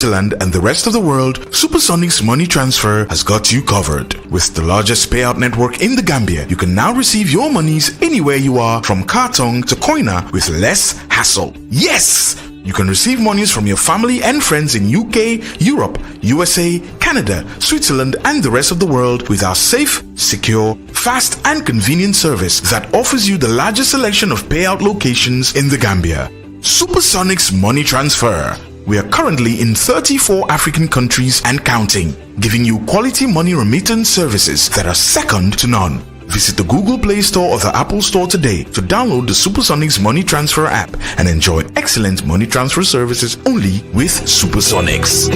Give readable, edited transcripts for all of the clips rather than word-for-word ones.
Switzerland and the rest of the world, SuperSonics Money Transfer has got you covered. With the largest payout network in the Gambia, you can now receive your monies anywhere you are, from Kartong to Koina, with less hassle. Yes! You can receive monies from your family and friends in UK, Europe, USA, Canada, Switzerland and the rest of the world with our safe, secure, fast and convenient service that offers you the largest selection of payout locations in the Gambia. SuperSonics Money Transfer. We are currently in 34 African countries and counting, giving you quality money remittance services that are second to none. Visit the Google Play Store or the Apple Store today to download the SuperSonics Money Transfer app and enjoy excellent money transfer services only with SuperSonics.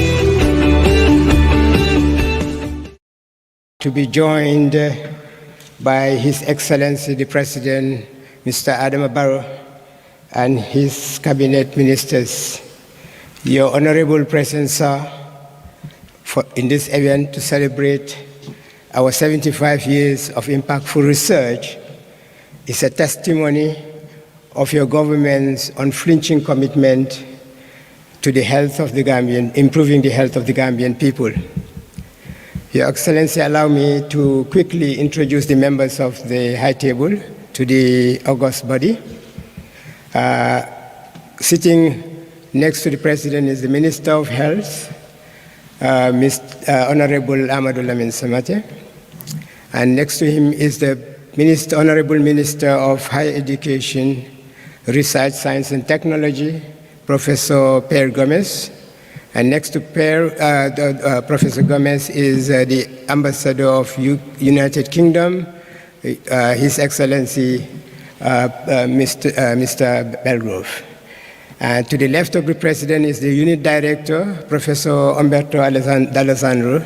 To be joined by His Excellency the President, Mr. Adam Barrow, and his cabinet ministers. Your honorable presence, sir, in this event to celebrate our 75 years of impactful research is a testimony of your government's unflinching commitment to the health of the Gambian, improving the health of the Gambian people. Your Excellency, allow me to quickly introduce the members of the High Table to the august body. Sitting next to the President is the Minister of Health, Honorable Amadou Lamin Samate. And next to him is the Honorable Minister of Higher Education, Research, Science and Technology, Professor Per Gomez. And next to Professor Gomez is the Ambassador of United Kingdom, His Excellency Mr. Belgrove. And to the left of the President is the Unit Director, Professor Umberto D'Alessandro,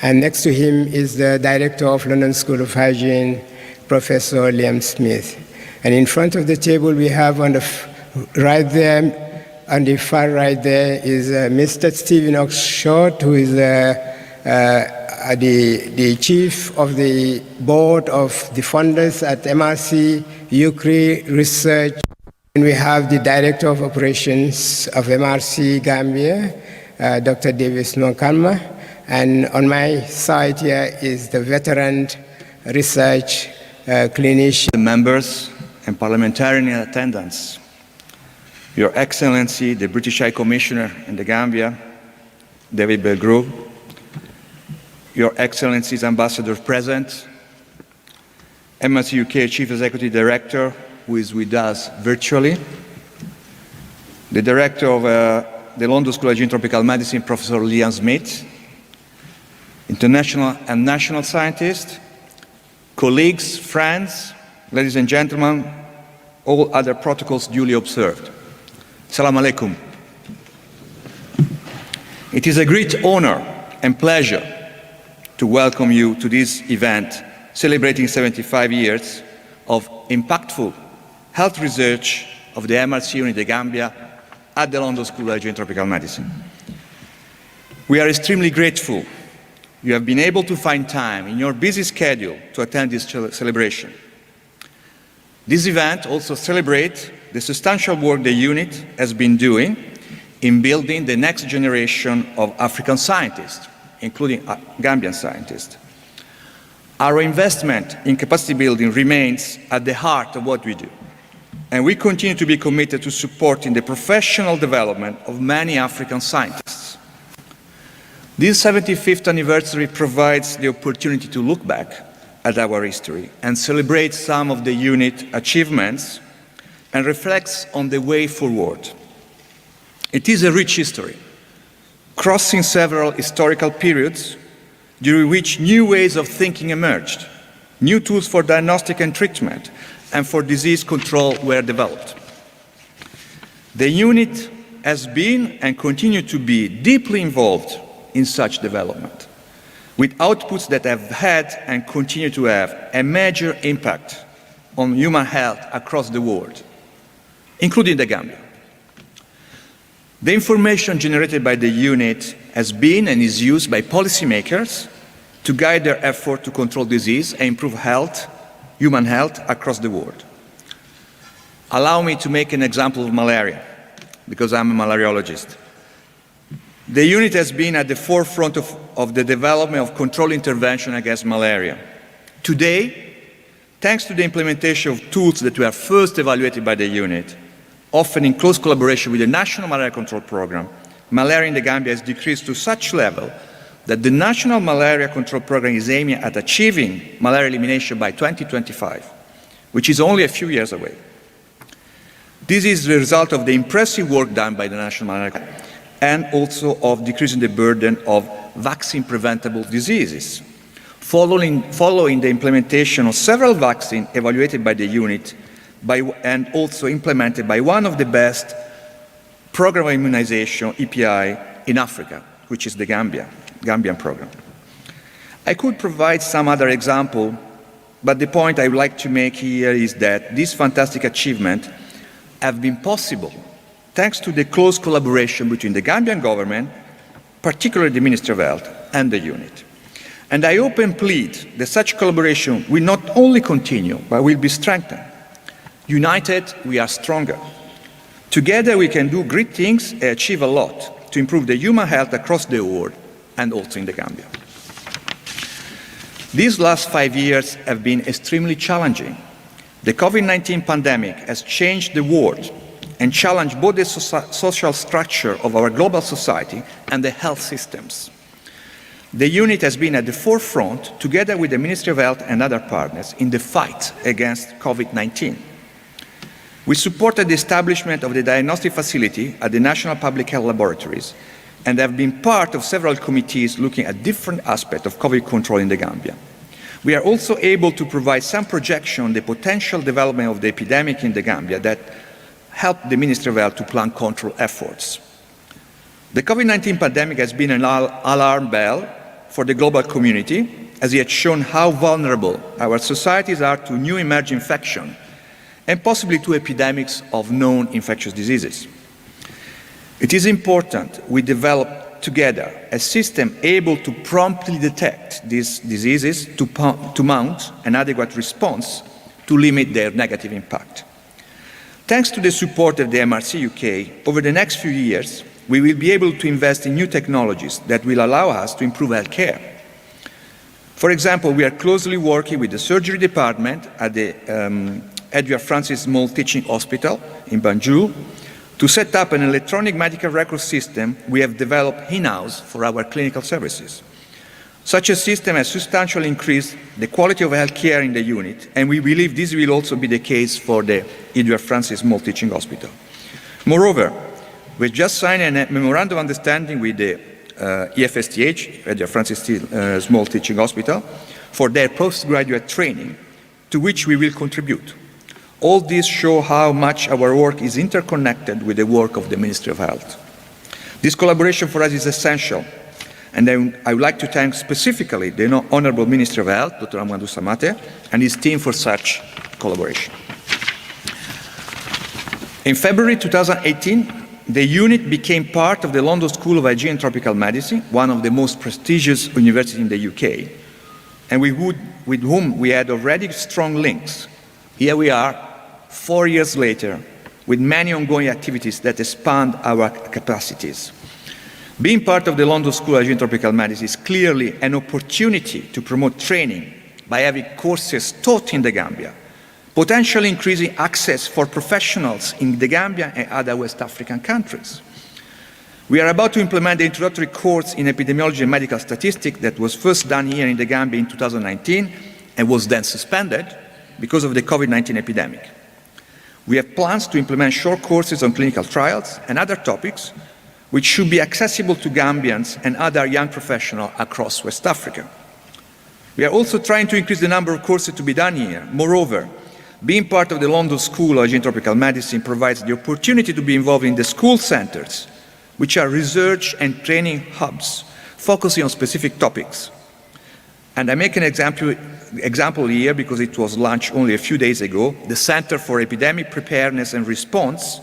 and next to him is the Director of London School of Hygiene, Professor Liam Smith. And in front of the table we have on the right there, on the far right there is Mr. Stephen Oxshort, who is the Chief of the Board of the Funders at MRC UCRI Research. And we have the Director of Operations of MRC Gambia, Dr. Davis Nwankamma. And on my side here is the veteran research clinician. The members and parliamentarians in attendance, Your Excellency, the British High Commissioner in the Gambia, David Belgrove, Your Excellency's Ambassador present, MRC UK Chief Executive Director, who is with us virtually, the Director of the London School of Hygiene and Tropical Medicine, Professor Liam Smith, international and national scientists, colleagues, friends, ladies and gentlemen, all other protocols duly observed. Assalamu alaikum. It is a great honor and pleasure to welcome you to this event celebrating 75 years of impactful health research of the MRC unit in the Gambia at the London School of Hygiene and Tropical Medicine. We are extremely grateful you have been able to find time in your busy schedule to attend this celebration. This event also celebrates the substantial work the unit has been doing in building the next generation of African scientists, including Gambian scientists. Our investment in capacity building remains at the heart of what we do, and we continue to be committed to supporting the professional development of many African scientists. This 75th anniversary provides the opportunity to look back at our history and celebrate some of the unit achievements and reflects on the way forward. It is a rich history, crossing several historical periods during which new ways of thinking emerged, new tools for diagnostic and treatment, and for disease control were developed. The unit has been and continues to be deeply involved in such development, with outputs that have had and continue to have a major impact on human health across the world, including the Gambia. The information generated by the unit has been and is used by policymakers to guide their effort to control disease and improve health, human health across the world. Allow me to make an example of malaria, because I'm a malariologist. The unit has been at the forefront of the development of control intervention against malaria. Today, thanks to the implementation of tools that were first evaluated by the unit, often in close collaboration with the National Malaria Control Program, malaria in the Gambia has decreased to such level that the National Malaria Control Program is aiming at achieving malaria elimination by 2025, which is only a few years away. This is the result of the impressive work done by the National Malaria Control Program and also of decreasing the burden of vaccine-preventable diseases. Following the implementation of several vaccines evaluated by the unit and also implemented by one of the best program of immunization, EPI, in Africa, which is the Gambian program. I could provide some other example, but the point I would like to make here is that this fantastic achievement have been possible thanks to the close collaboration between the Gambian government, particularly the Ministry of Health, and the unit. And I hope and plead that such collaboration will not only continue, but will be strengthened. United, we are stronger. Together, we can do great things and achieve a lot to improve the human health across the world and also in the Gambia. These last 5 years have been extremely challenging. The COVID-19 pandemic has changed the world and challenged both the social structure of our global society and the health systems. The unit has been at the forefront, together with the Ministry of Health and other partners, in the fight against COVID-19. We supported the establishment of the diagnostic facility at the National Public Health Laboratories and have been part of several committees looking at different aspects of COVID control in the Gambia. We are also able to provide some projection on the potential development of the epidemic in the Gambia that helped the Ministry of Health to plan control efforts. The COVID-19 pandemic has been an alarm bell for the global community, as it has shown how vulnerable our societies are to new emerging infection and possibly to epidemics of known infectious diseases. It is important we develop together a system able to promptly detect these diseases to mount an adequate response to limit their negative impact. Thanks to the support of the MRC UK, over the next few years, we will be able to invest in new technologies that will allow us to improve healthcare. For example, we are closely working with the surgery department at the Edward Francis Small Teaching Hospital in Banjul to set up an electronic medical record system we have developed in-house for our clinical services. Such a system has substantially increased the quality of healthcare in the unit, and we believe this will also be the case for the Edward Francis Small Teaching Hospital. Moreover, we just signed a memorandum of understanding with the EFSTH, Edward Francis Small Teaching Hospital, for their postgraduate training, to which we will contribute. All these show how much our work is interconnected with the work of the Ministry of Health. This collaboration for us is essential, and I would like to thank specifically the Honourable Minister of Health, Dr. Amadou Samate, and his team for such collaboration. In February 2018, the unit became part of the London School of Hygiene and Tropical Medicine, one of the most prestigious universities in the UK, and with whom we had already strong links. Here we are, 4 years later, with many ongoing activities that expand our capacities. Being part of the London School of Hygiene and Tropical Medicine is clearly an opportunity to promote training by having courses taught in the Gambia, potentially increasing access for professionals in the Gambia and other West African countries. We are about to implement the introductory course in epidemiology and medical statistics that was first done here in the Gambia in 2019 and was then suspended because of the COVID-19 epidemic. We have plans to implement short courses on clinical trials and other topics which should be accessible to Gambians and other young professionals across West Africa. We are also trying to increase the number of courses to be done here. Moreover, being part of the London School of Hygiene and Tropical Medicine provides the opportunity to be involved in the school centres, which are research and training hubs focusing on specific topics. And I make an example here because it was launched only a few days ago, the Centre for Epidemic Preparedness and Response,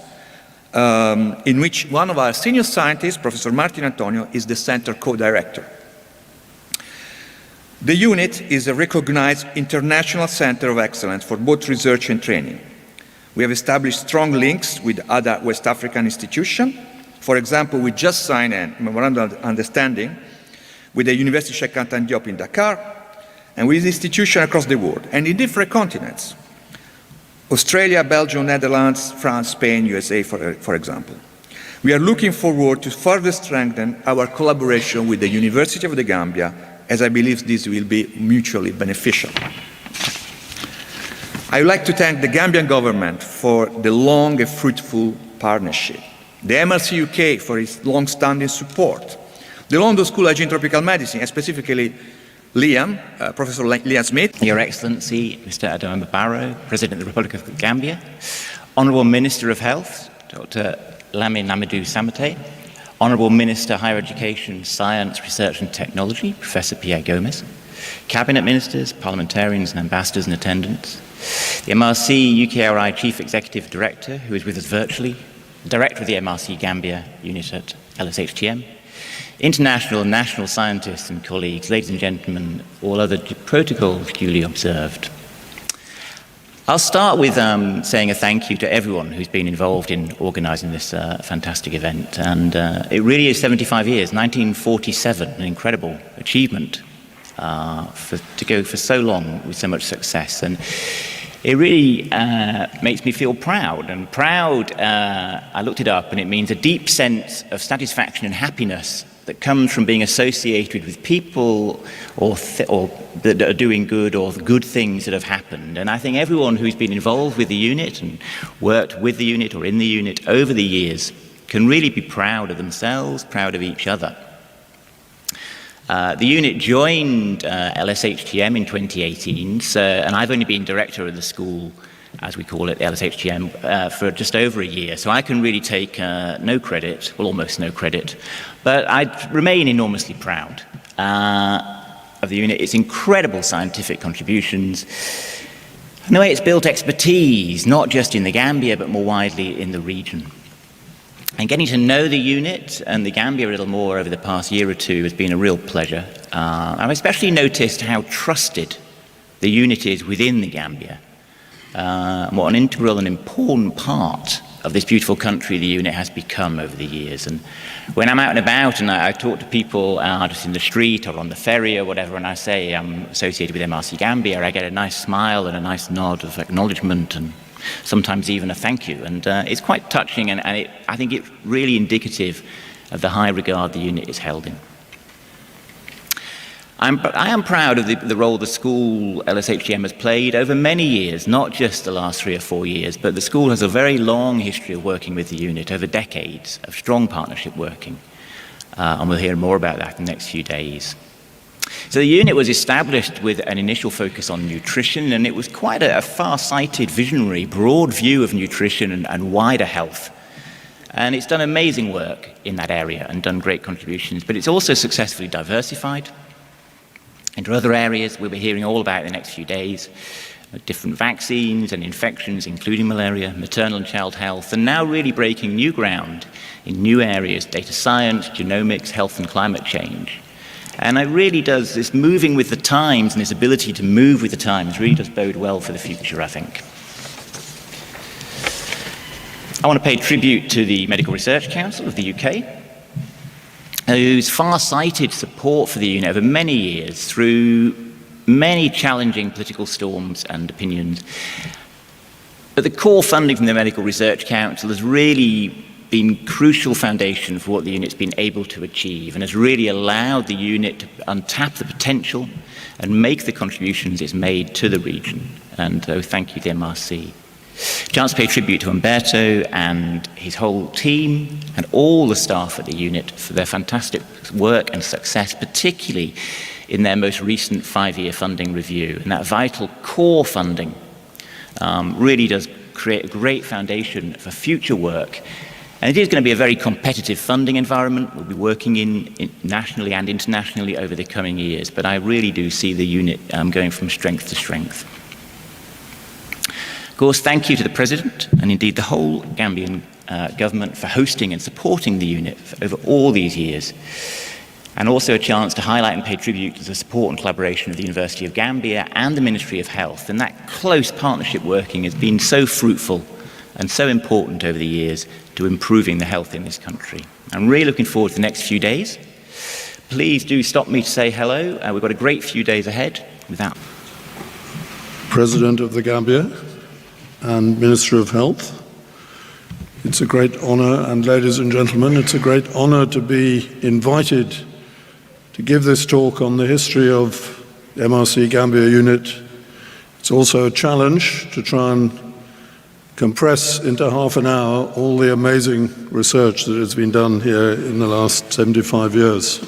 in which one of our senior scientists, Professor Martin Antonio, is the centre co-director. The unit is a recognized international center of excellence for both research and training. We have established strong links with other West African institutions, For example, we just signed a memorandum of understanding with the University Cheikh Anta Diop in Dakar and with institutions across the world and in different continents. Australia, Belgium, Netherlands, France, Spain, USA, for example. We are looking forward to further strengthen our collaboration with the University of the Gambia, as I believe this will be mutually beneficial. I would like to thank the Gambian government for the long and fruitful partnership, the MRC UK for its long-standing support, the London School of Hygiene and Tropical Medicine, and specifically Liam, Professor Liam Smith. Your Excellency, Mr. Adama Barrow, President of the Republic of the Gambia, Honourable Minister of Health, Dr. Lamin Amadou Samate, Honourable Minister Higher Education, Science, Research and Technology, Professor Pierre Gomez, Cabinet Ministers, Parliamentarians and Ambassadors in attendance, the MRC UKRI Chief Executive Director, who is with us virtually, the Director of the MRC Gambia unit at LSHTM, international and national scientists and colleagues, ladies and gentlemen, all other protocols duly observed. I'll start with saying a thank you to everyone who's been involved in organising this fantastic event. And it really is 75 years, 1947, an incredible achievement to go for so long with so much success. And it really makes me feel proud. And proud, I looked it up, and it means a deep sense of satisfaction and happiness that comes from being associated with people or that are doing good or good things that have happened. And I think everyone who's been involved with the unit and worked with the unit or in the unit over the years can really be proud of themselves, proud of each other. The unit joined LSHTM in 2018, and I've only been director of the school, as we call it, LSHTM, for just over a year. So I can really take no credit, well, almost no credit, but I remain enormously proud of the unit, its incredible scientific contributions, and the way it's built expertise, not just in the Gambia, but more widely in the region. And getting to know the unit and the Gambia a little more over the past year or two has been a real pleasure. I've especially noticed how trusted the unit is within the Gambia. What an integral and important part of this beautiful country the unit has become over the years. And when I'm out and about and I talk to people just in the street or on the ferry or whatever, and I say I'm associated with MRC Gambia, I get a nice smile and a nice nod of acknowledgement and sometimes even a thank you. And it's quite touching, and I think it's really indicative of the high regard the unit is held in. I am proud of the role the school LSHTM has played over many years, not just the last 3 or 4 years, but the school has a very long history of working with the unit, over decades of strong partnership working. And we'll hear more about that in the next few days. So the unit was established with an initial focus on nutrition, and it was quite a far-sighted, visionary, broad view of nutrition and wider health. And it's done amazing work in that area and done great contributions, but it's also successfully diversified into other areas we'll be hearing all about in the next few days, different vaccines and infections, including malaria, maternal and child health, and now really breaking new ground in new areas, data science, genomics, health and climate change. And it really does, this moving with the times and this ability to move with the times really does bode well for the future, I think. I want to pay tribute to the Medical Research Council of the UK, whose far-sighted support for the unit over many years through many challenging political storms and opinions. But the core funding from the Medical Research Council has really been crucial foundation for what the unit's been able to achieve and has really allowed the unit to untap the potential and make the contributions it's made to the region. And so thank you to the MRC. Chance to pay tribute to Umberto and his whole team and all the staff at the unit for their fantastic work and success, particularly in their most recent 5-year funding review. And that vital core funding really does create a great foundation for future work. And it is going to be a very competitive funding environment we'll be working in nationally and internationally over the coming years. But I really do see the unit going from strength to strength. Of course, thank you to the President and indeed the whole Gambian government for hosting and supporting the unit over all these years. And also a chance to highlight and pay tribute to the support and collaboration of the University of Gambia and the Ministry of Health. And that close partnership working has been so fruitful and so important over the years to improving the health in this country. I'm really looking forward to the next few days. Please do stop me to say hello. We've got a great few days ahead. Without President of the Gambia and Minister of Health, it's a great honor, and ladies and gentlemen, it's a great honor to be invited to give this talk on the history of MRC Gambia unit. It's also a challenge to try and compress into half an hour all the amazing research that has been done here in the last 75 years.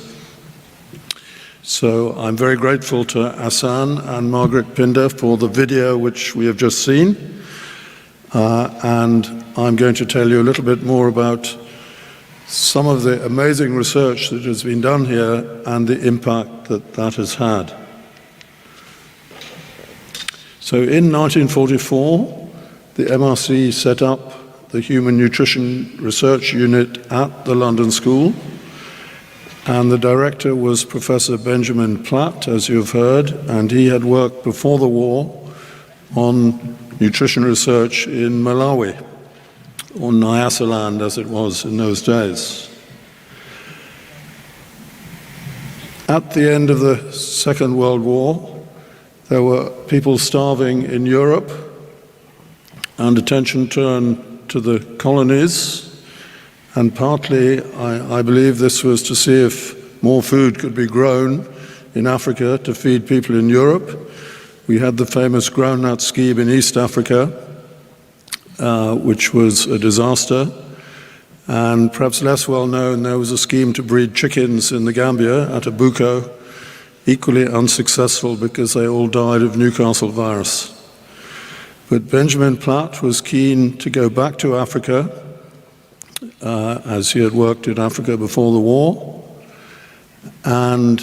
So I'm very grateful to Asan and Margaret Pinder for the video which we have just seen. And I'm going to tell you a little bit more about some of the amazing research that has been done here and the impact that that has had. So in 1944, the MRC set up the Human Nutrition Research Unit at the London School, and the director was Professor Benjamin Platt, as you've heard, and he had worked before the war on nutrition research in Malawi, or Nyasaland as it was in those days. At the end of the Second World War, there were people starving in Europe, and attention turned to the colonies, and partly I believe this was to see if more food could be grown in Africa to feed people in Europe. We had the famous groundnut scheme in East Africa, which was a disaster. And perhaps less well known, there was a scheme to breed chickens in the Gambia at Abuko, equally unsuccessful because they all died of Newcastle virus. But Benjamin Platt was keen to go back to Africa, as he had worked in Africa before the war. And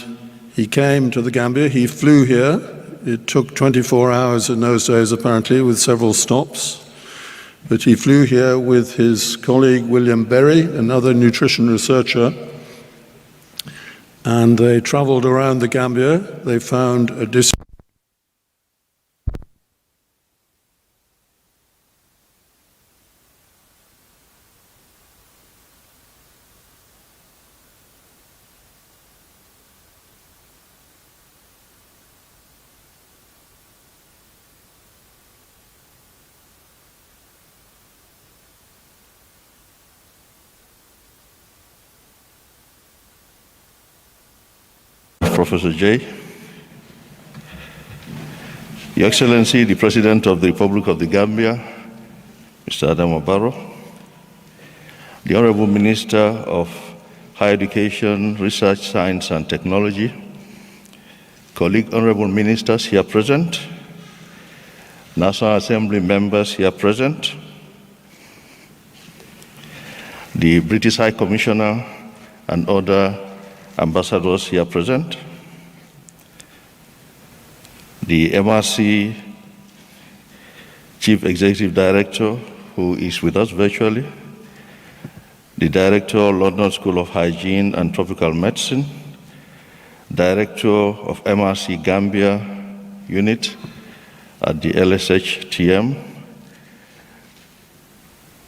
he came to the Gambia, he flew here. It took 24 hours in those days, apparently, with several stops. But he flew here with his colleague William Berry, another nutrition researcher, and they traveled around the Gambia. They found a Professor J. Your Excellency, the President of the Republic of the Gambia, Mr. Adama Barrow, the Honorable Minister of Higher Education, Research, Science and Technology, colleague Honorable Ministers here present, National Assembly members here present, the British High Commissioner and other ambassadors here present, the MRC Chief Executive Director, who is with us virtually, the Director of London School of Hygiene and Tropical Medicine, Director of MRC Gambia Unit at the LSHTM,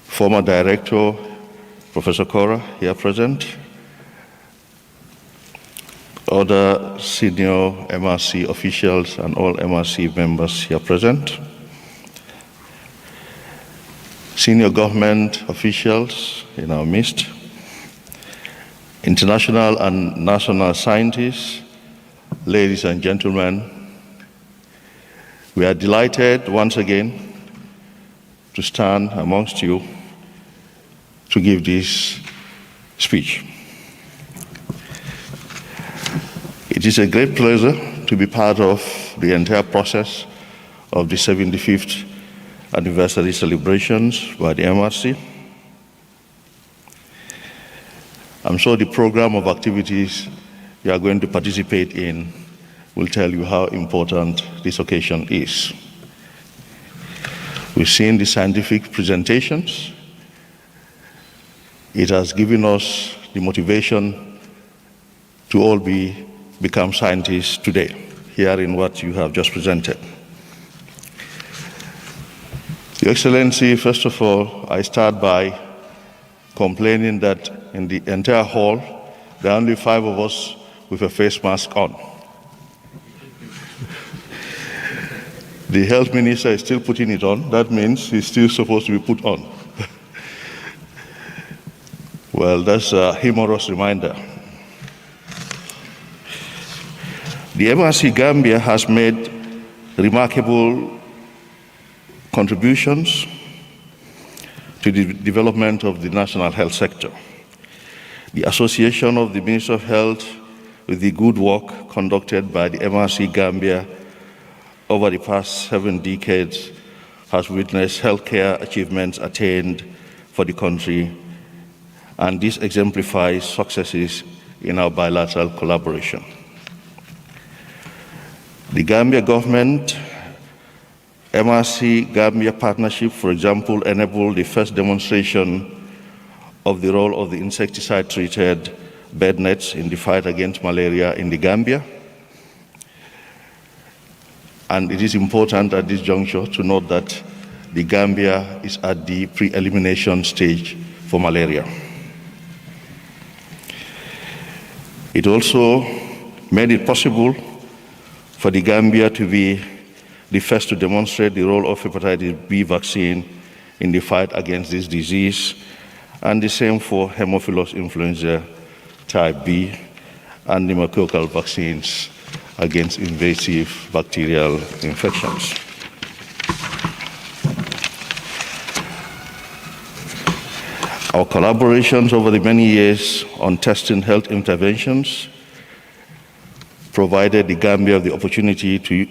former Director, Professor Cora, here present, other senior MRC officials and all MRC members here present, senior government officials in our midst, international and national scientists, ladies and gentlemen, we are delighted once again to stand amongst you to give this speech. It is a great pleasure to be part of the entire process of the 75th anniversary celebrations by the MRC. I'm sure the program of activities you are going to participate in will tell you how important this occasion is. We've seen the scientific presentations. It has given us the motivation to all become scientists today, hearing what you have just presented. Your Excellency, first of all, I start by complaining that in the entire hall, there are only 5 of us with a face mask on. The health minister is still putting it on. That means he's still supposed to be put on. Well, that's a humorous reminder. The MRC Gambia has made remarkable contributions to the development of the national health sector. The association of the Ministry of Health with the good work conducted by the MRC Gambia over the past 7 decades has witnessed healthcare achievements attained for the country, and this exemplifies successes in our bilateral collaboration. The Gambia government MRC Gambia partnership, for example, enabled the first demonstration of the role of the insecticide-treated bed nets in the fight against malaria in the Gambia. And it is important at this juncture to note that the Gambia is at the pre-elimination stage for malaria. It also made it possible for the Gambia to be the first to demonstrate the role of hepatitis B vaccine in the fight against this disease, and the same for Haemophilus influenza type B and pneumococcal vaccines against invasive bacterial infections. Our collaborations over the many years on testing health interventions provided the Gambia the opportunity to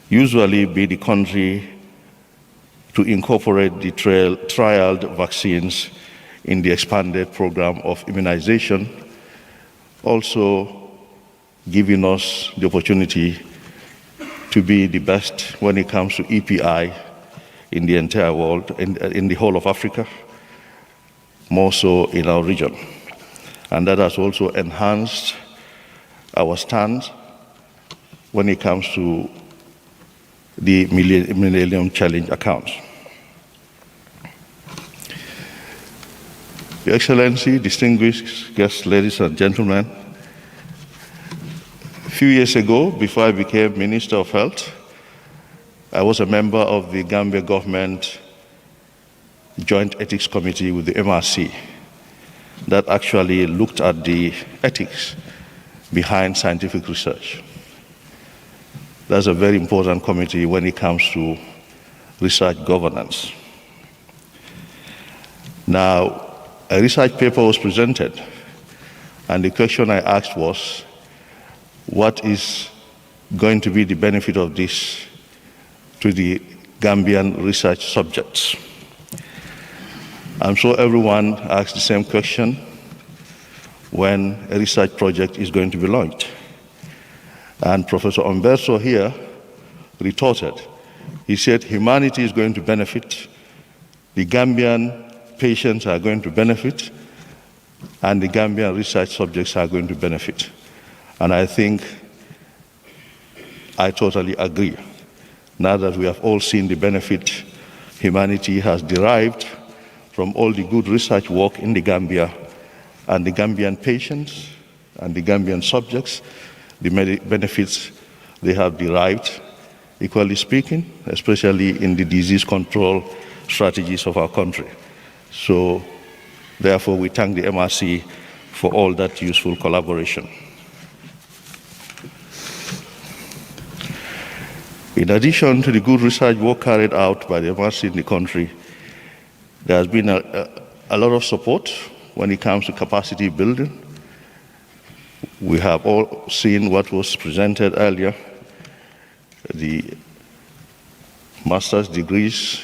usually be the country to incorporate the trialed vaccines in the expanded program of immunization, also giving us the opportunity to be the best when it comes to EPI in the entire world, in the whole of Africa, more so in our region. And that has also enhanced our stance when it comes to the Millennium Challenge accounts. Your Excellency, distinguished guests, ladies and gentlemen, a few years ago, before I became Minister of Health, I was a member of the Gambia government Joint Ethics Committee with the MRC that actually looked at the ethics behind scientific research. That's a very important committee when it comes to research governance. Now, a research paper was presented, and the question I asked was, what is going to be the benefit of this to the Gambian research subjects? I'm sure everyone asked the same question when a research project is going to be launched. And Professor Umberto here retorted. He said humanity is going to benefit, the Gambian patients are going to benefit, and the Gambian research subjects are going to benefit. And I think I totally agree. Now that we have all seen the benefit humanity has derived from all the good research work in the Gambia, and the Gambian patients and the Gambian subjects, the benefits they have derived, equally speaking, especially in the disease control strategies of our country. So, therefore, we thank the MRC for all that useful collaboration. In addition to the good research work carried out by the MRC in the country, there has been a lot of support when it comes to capacity building. We have all seen what was presented earlier, the master's degrees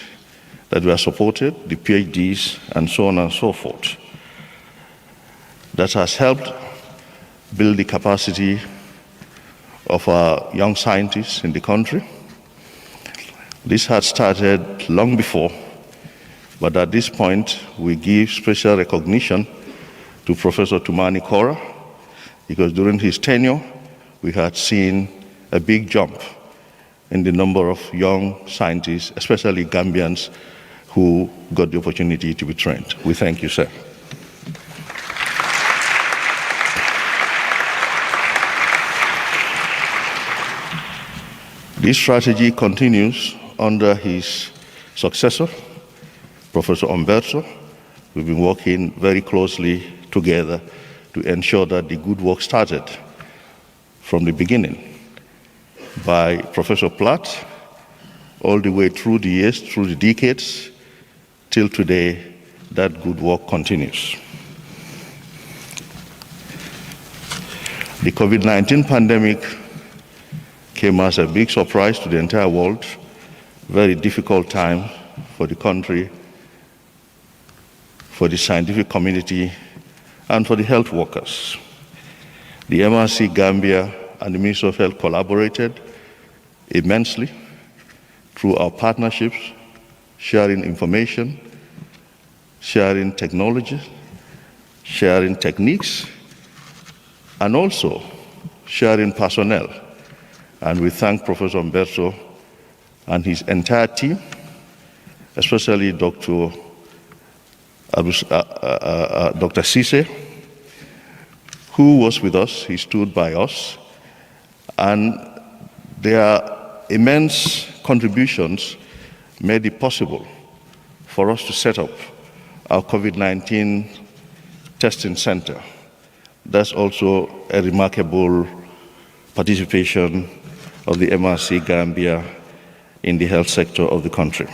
that were supported, the PhDs, and so on and so forth. That has helped build the capacity of our young scientists in the country. This had started long before, but at this point, we give special recognition to Professor Tumani Kora, because during his tenure, we had seen a big jump in the number of young scientists, especially Gambians, who got the opportunity to be trained. We thank you, sir. This strategy continues under his successor, Professor Umberto. We've been working very closely together to ensure that the good work started from the beginning by Professor Platt, all the way through the years, through the decades, till today, that good work continues. The COVID-19 pandemic came as a big surprise to the entire world, very difficult time for the country, for the scientific community, and for the health workers. The MRC Gambia and the Ministry of Health collaborated immensely through our partnerships, sharing information, sharing technology, sharing techniques, and also sharing personnel. And we thank Professor Umberto and his entire team, especially Dr. Cisse, who was with us. He stood by us, and their immense contributions made it possible for us to set up our COVID-19 testing center. That's also a remarkable participation of the MRC Gambia in the health sector of the country.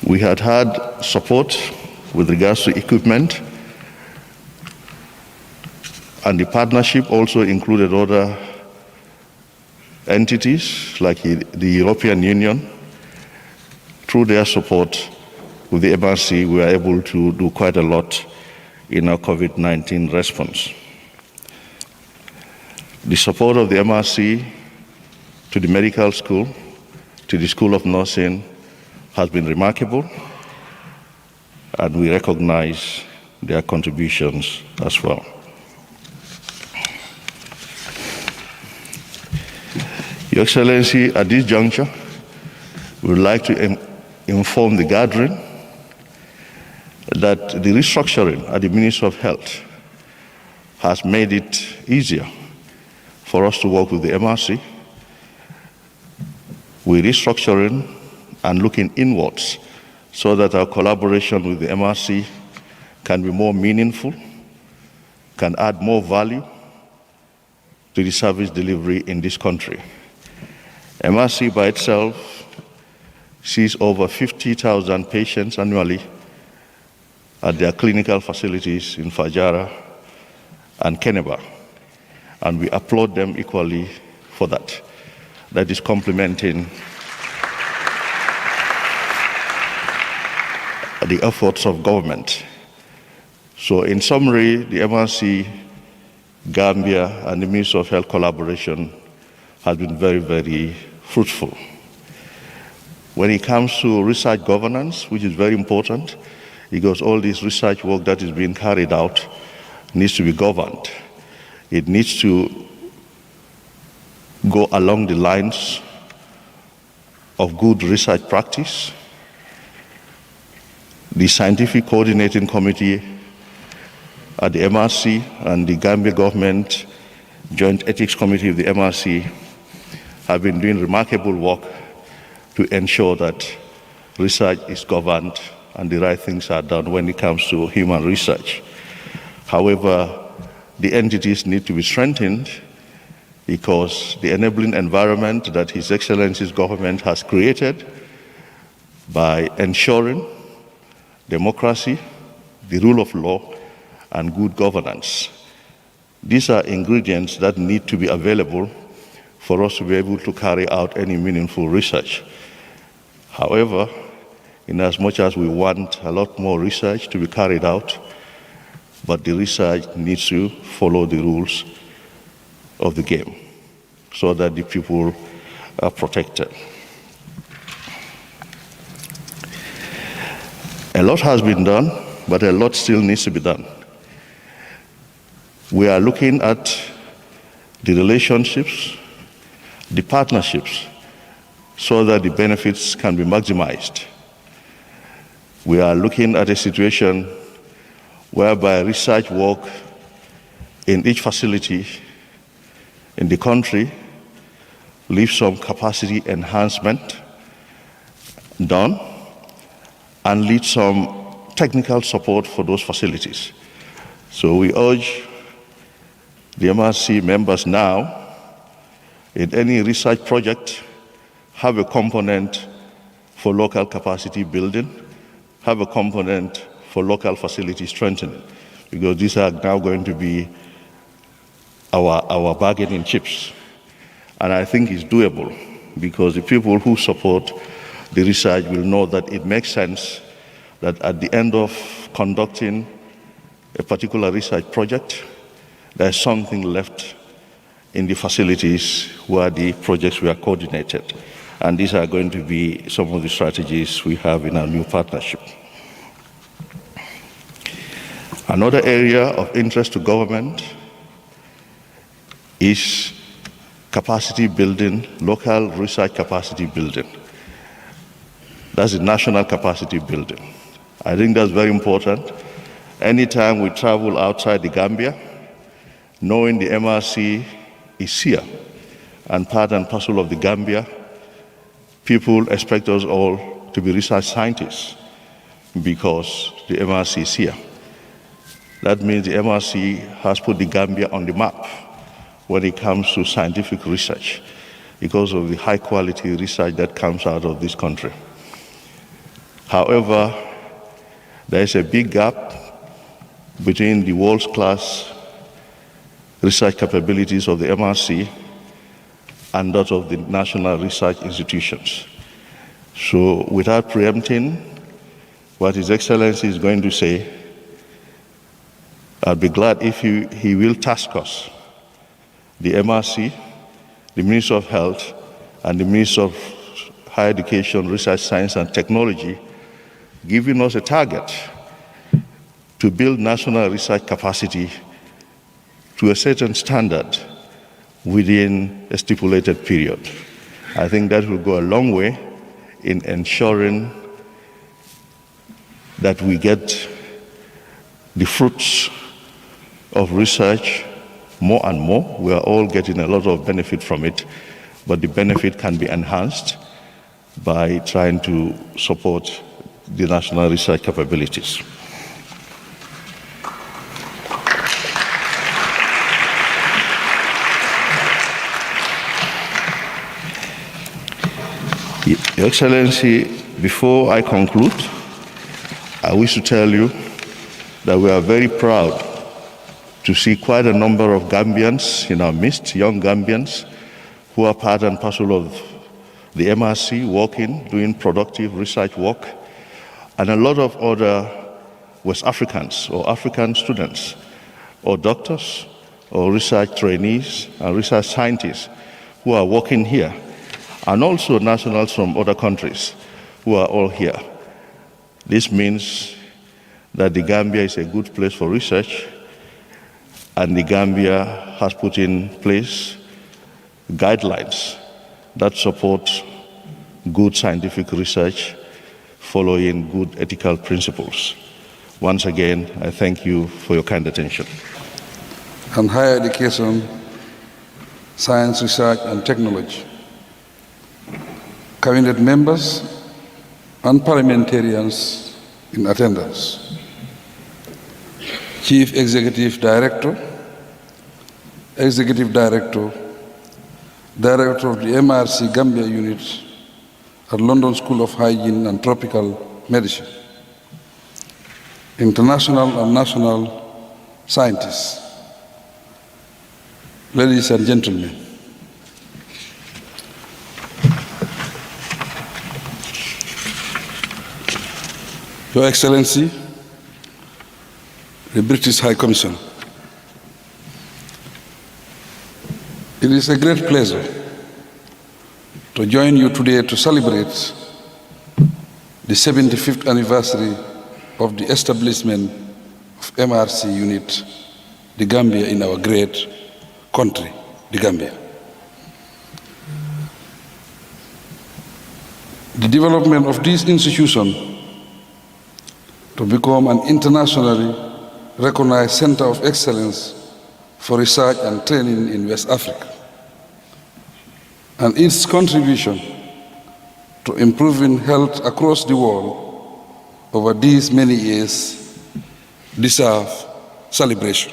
We had support with regards to equipment, and the partnership also included other entities like the European Union. Through their support with the MRC, we are able to do quite a lot in our COVID-19 response. The support of the MRC to the medical school, to the School of Nursing, has been remarkable, and we recognize their contributions as well. Your Excellency, at this juncture, we would like to inform the gathering that the restructuring at the Ministry of Health has made it easier for us to work with the MRC. We're restructuring and looking inwards so that our collaboration with the MRC can be more meaningful, can add more value to the service delivery in this country. MRC by itself sees over 50,000 patients annually at their clinical facilities in Fajara and Keneba, and we applaud them equally for that. That is complementing the efforts of government. So in summary, the MRC Gambia and the Ministry of Health collaboration has been very, very fruitful. When it comes to research governance, which is very important, because all this research work that is being carried out needs to be governed. It needs to go along the lines of good research practice. The Scientific Coordinating Committee at the MRC and the Gambia Government Joint Ethics Committee of the MRC have been doing remarkable work to ensure that research is governed and the right things are done when it comes to human research. However, the entities need to be strengthened because the enabling environment that His Excellency's government has created by ensuring democracy, the rule of law, and good governance. These are ingredients that need to be available for us to be able to carry out any meaningful research. However, in as much as we want a lot more research to be carried out, but the research needs to follow the rules of the game so that the people are protected. A lot has been done, but a lot still needs to be done. We are looking at the relationships, the partnerships, so that the benefits can be maximized. we are looking at a situation whereby research work in each facility in the country leaves some capacity enhancement done and lead some technical support for those facilities. So we urge the MRC members now, in any research project, have a component for local capacity building, have a component for local facility strengthening, because these are now going to be our bargaining chips. And I think it's doable, because the people who support the research will know that it makes sense that at the end of conducting a particular research project, there's something left in the facilities where the projects were coordinated. And these are going to be some of the strategies we have in our new partnership. Another area of interest to government is capacity building, local research capacity building. That's the national capacity building. I think that's very important. Anytime we travel outside the Gambia, knowing the MRC is here and part and parcel of the Gambia, people expect us all to be research scientists because the MRC is here. That means the MRC has put the Gambia on the map when it comes to scientific research because of the high quality research that comes out of this country. However, there is a big gap between the world's class research capabilities of the MRC and that of the national research institutions. So without preempting what His Excellency is going to say, I'd be glad if he will task us, the MRC, the Minister of Health, and the Minister of Higher Education, Research, Science, and Technology, giving us a target to build national research capacity to a certain standard within a stipulated period. I think that will go a long way in ensuring that we get the fruits of research more and more. We are all getting a lot of benefit from it, but the benefit can be enhanced by trying to support the national research capabilities. Your Excellency, before I conclude, I wish to tell you that we are very proud to see quite a number of Gambians in our midst, young Gambians, who are part and parcel of the MRC, working, doing productive research work, and a lot of other West Africans or African students or doctors or research trainees and research scientists who are working here, and also nationals from other countries who are all here. This means that the Gambia is a good place for research, and the Gambia has put in place guidelines that support good scientific research following good ethical principles. Once again, I thank you for your kind attention. And higher education, science, research, and technology. Cabinet members and parliamentarians in attendance. Chief Executive Director, Executive Director, Director of the MRC Gambia Unit at London School of Hygiene and Tropical Medicine, international and national scientists, ladies and gentlemen, Your Excellency, the British High Commission, it is a great pleasure to join you today to celebrate the 75th anniversary of the establishment of MRC unit, the Gambia, in our great country, the Gambia. The development of this institution to become an internationally recognized center of excellence for research and training in West Africa. And its contribution to improving health across the world over these many years deserve celebration.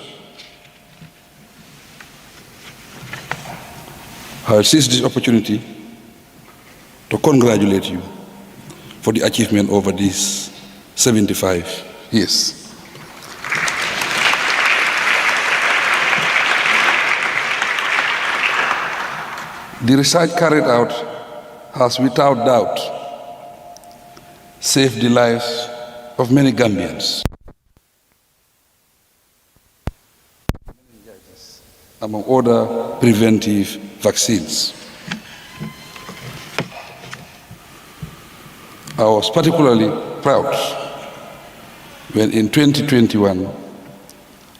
I seize this opportunity to congratulate you for the achievement over these 75 years. The research carried out has without doubt saved the lives of many Gambians, among other preventive vaccines. I was particularly proud when in 2021,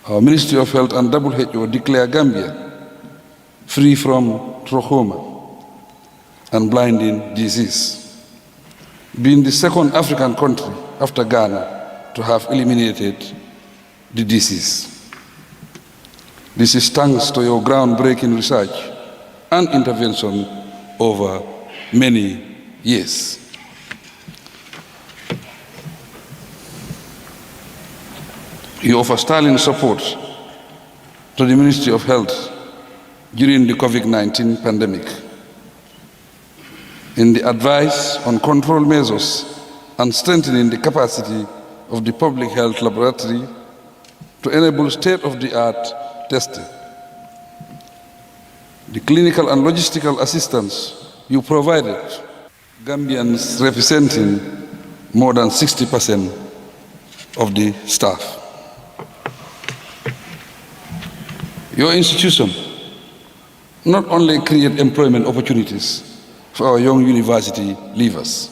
our Ministry of Health and WHO declared Gambia free from trachoma and blinding disease, being the second African country after Ghana to have eliminated the disease. This is thanks to your groundbreaking research and intervention over many years. You offer sterling support to the Ministry of Health during the COVID-19 pandemic in the advice on control measures and strengthening the capacity of the public health laboratory to enable state-of-the-art testing. The clinical and logistical assistance you provided, Gambians representing more than 60% of the staff. Your institution not only create employment opportunities for our young university leavers,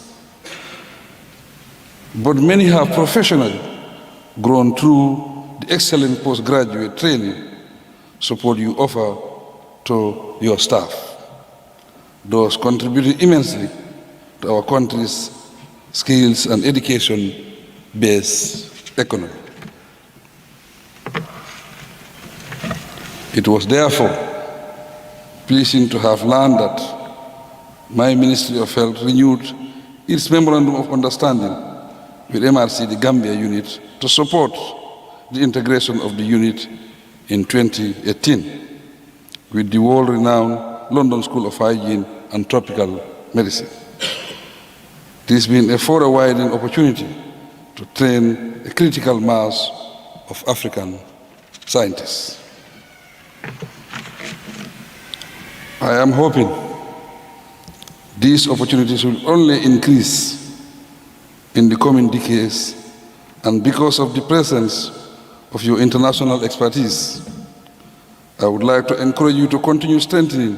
but many have professionally grown through the excellent postgraduate training support you offer to your staff, thus contributing immensely to our country's skills and education-based economy. It was therefore pleasing to have learned that my Ministry of Health renewed its Memorandum of Understanding with MRC, the Gambia unit, to support the integration of the unit in 2018 with the world-renowned London School of Hygiene and Tropical Medicine. This being a further widening opportunity to train a critical mass of African scientists. I am hoping these opportunities will only increase in the coming decades, and because of the presence of your international expertise, I would like to encourage you to continue strengthening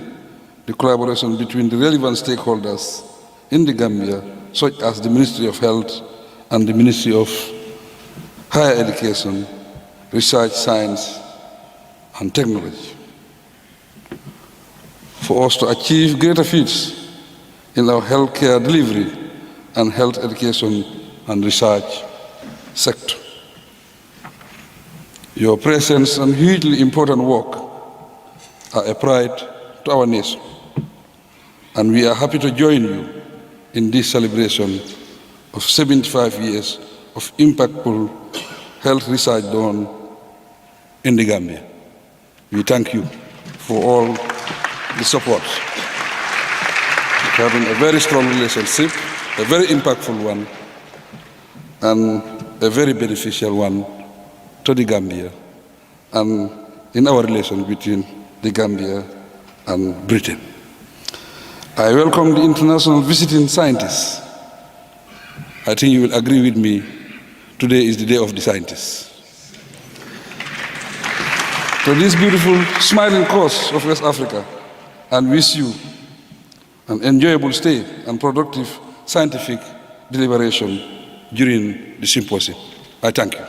the collaboration between the relevant stakeholders in the Gambia, such as the Ministry of Health and the Ministry of Higher Education, Research, Science, and Technology, for us to achieve greater feats in our healthcare delivery and health education and research sector. Your presence and hugely important work are a pride to our nation, and we are happy to join you in this celebration of 75 years of impactful health research done in the Gambia. We thank you for all the support. We're having a very strong relationship, a very impactful one, and a very beneficial one to the Gambia, and in our relation between the Gambia and Britain. I welcome the international visiting scientists. I think you will agree with me, today is the day of the scientists. To this beautiful, smiling coast of West Africa, and wish you an enjoyable stay and productive scientific deliberation during the symposium. I thank you.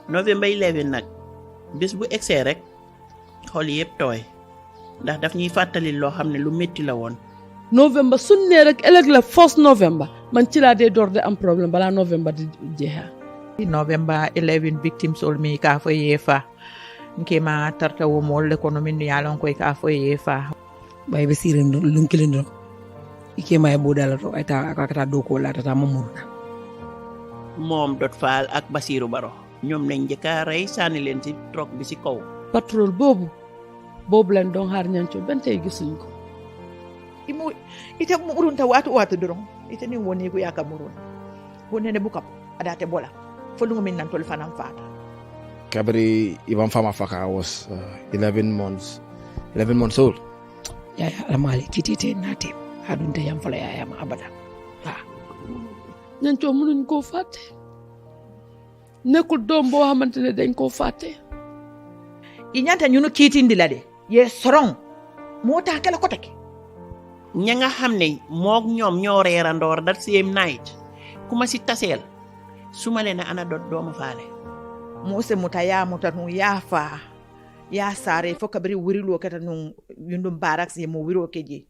November 11 nag bés bu egsee rek xol yëpp tooy ndax daf ñuy fàttali loo xam ne lu métti la woon. November suñ nee rek ëllëg la 1 November man ci laa dee door de am problème balaa November di jeexal. November 11 victims olmi ka fo yefa nkema tarta wo mol l'économie ni yalon koy ka fo yefa bay be siren lunkilindo ikema e bodala to ayta akata do ko la tata mamurna moom Dot Fall ak Basiru Baro ñoom lañ njëkka rey sànni leen ci troc bi ci kaw. Patrol boobu lañ doon xaar ñanco ben tey gisuñ ko. imu ite murunta watu doron ite ni woni ko yaka murun wonene bukap adate bola folungo min nan tol fanam fata kabri ibam fama faka was 11 months old ya alamali titite nate adunta yam fala ya ma abada ñanco mënuñ koo fàtte nekkul doom boo xamante ne dañ koo fàtte i ñanta ñunu kiitindi la de ye sorong moo tax kala ko teke ña nga xam ne mook ñoom ñoo reerandoor that same night ku ma si taseel su ma leen ana Dot dooma faale mose muta ya muta nu ya fa ya sare fo kabri wirilo kata nu yundum baraks ye mo wiro keji